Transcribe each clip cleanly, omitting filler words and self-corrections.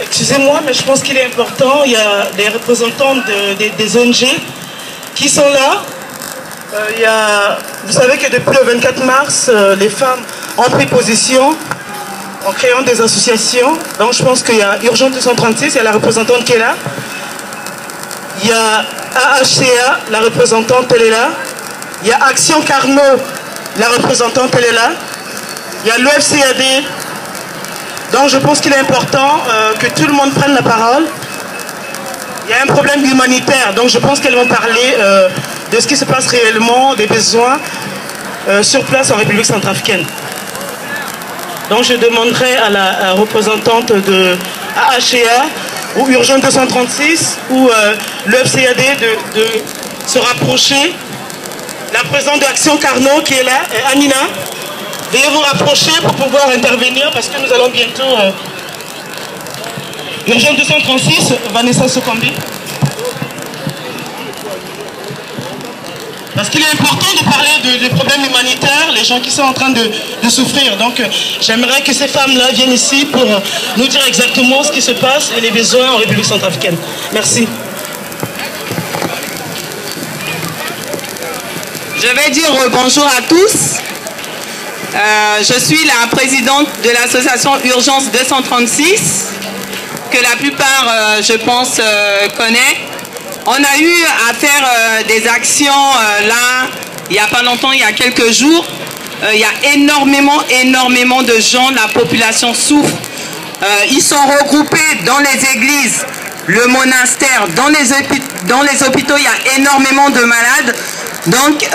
Excusez-moi, mais je pense qu'il est important. Il y a des représentants des ONG qui sont là. Vous savez que depuis le 24 mars, les femmes ont pris position en créant des associations. Donc je pense qu'il y a Urgence 236, il y a la représentante qui est là. Il y a AHCA, la représentante, elle est là. Il y a Action Carnot, la représentante, elle est là. Il y a l'UFCAD. Donc je pense qu'il est important que tout le monde prenne la parole. Il y a un problème humanitaire, donc je pense qu'elles vont parler de ce qui se passe réellement, des besoins sur place en République centrafricaine. Donc je demanderai à la représentante de AHCA ou Urgence 236 ou l'UFCAD de se rapprocher. La présidente d'Action Carnot qui est là, Amina, veuillez vous rapprocher pour pouvoir intervenir parce que nous allons bientôt... Urgence 236, Vanessa Sokombi. Parce qu'il est important de parler des problèmes humanitaires, les gens qui sont en train de souffrir. Donc j'aimerais que ces femmes-là viennent ici pour nous dire exactement ce qui se passe et les besoins en République centrafricaine. Merci. Je vais dire bonjour à tous. Je suis la présidente de l'association Urgence 236, que la plupart, je pense, connaissent. On a eu à faire des actions là, il n'y a pas longtemps, il y a quelques jours. Il y a énormément de gens, la population souffre. Ils sont regroupés dans les églises, le monastère, dans les hôpitaux, il y a énormément de malades. Donc,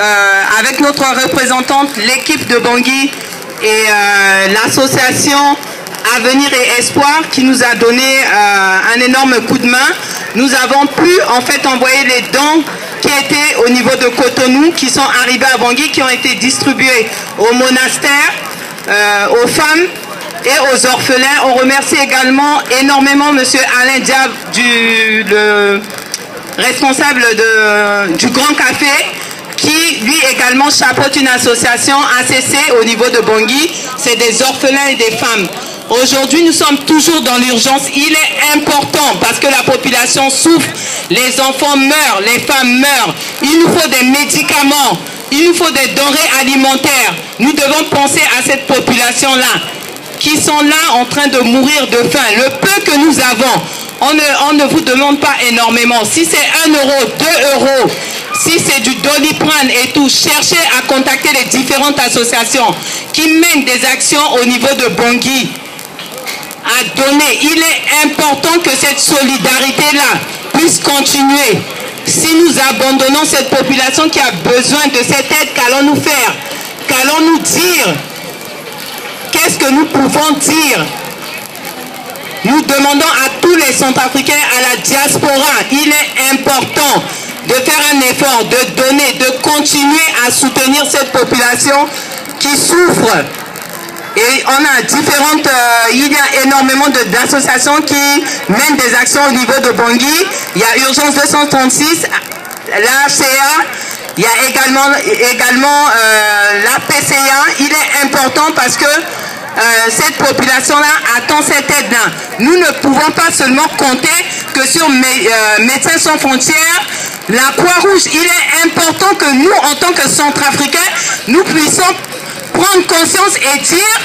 avec notre représentante, l'équipe de Bangui et l'association Avenir et Espoir qui nous a donné un énorme coup de main, nous avons pu en fait envoyer les dons qui étaient au niveau de Cotonou, qui sont arrivés à Bangui, qui ont été distribués au monastère, aux femmes et aux orphelins. On remercie également énormément M. Alain Diab, le responsable du Grand Café, qui lui également chapeaute une association ACC au niveau de Bangui. C'est des orphelins et des femmes. Aujourd'hui, nous sommes toujours dans l'urgence. Il est important parce que la population souffre, les enfants meurent, les femmes meurent. Il nous faut des médicaments, il nous faut des denrées alimentaires. Nous devons penser à cette population-là, qui sont là en train de mourir de faim. Le peu que nous avons, on ne vous demande pas énormément. Si c'est 1 euro, 2 euros, si c'est du Doliprane et tout, cherchez à contacter les différentes associations qui mènent des actions au niveau de Bangui à donner. Il est important que cette solidarité-là puisse continuer. Si nous abandonnons cette population qui a besoin de cette aide, qu'allons-nous faire? Qu'allons-nous dire? Qu'est-ce que nous pouvons dire? Nous demandons à tous les Centrafricains, à la diaspora, il est important de faire un effort, de donner, de continuer à soutenir cette population qui souffre. Et on a il y a énormément d'associations qui mènent des actions au niveau de Bangui. Il y a Urgence 236, l'ACA, il y a également la PCA. Il est important parce que cette population-là attend cette aide-là. Nous ne pouvons pas seulement compter que sur Médecins sans frontières, la Croix-Rouge. Il est important que nous, en tant que Centrafricains, nous puissions prendre conscience et dire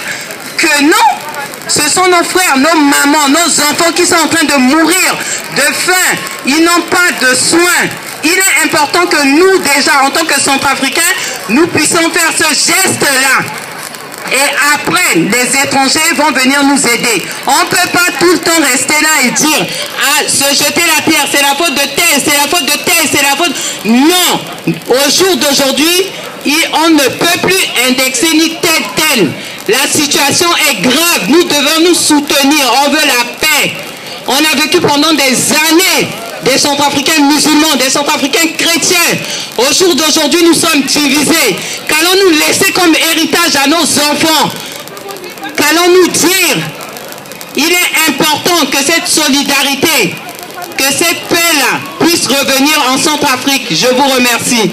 que non, ce sont nos frères, nos mamans, nos enfants qui sont en train de mourir de faim. Ils n'ont pas de soins. Il est important que nous, déjà, en tant que Centrafricains, nous puissions faire ce geste-là. Et après, les étrangers vont venir nous aider. On ne peut pas tout le temps rester là et dire « se jeter la pierre, c'est la faute de tel, c'est la faute de tel, c'est la faute... » Non, au jour d'aujourd'hui, on ne peut plus indexer ni tel. La situation est grave, nous devons nous soutenir, on veut la paix. On a vécu pendant des années des Centrafricains musulmans, des Centrafricains chrétiens. Au jour d'aujourd'hui, nous sommes divisés. Qu'allons-nous laisser comme héritage à nos enfants? Qu'allons-nous dire? Il est important que cette solidarité, que cette paix-là puisse revenir en Centrafrique. Je vous remercie.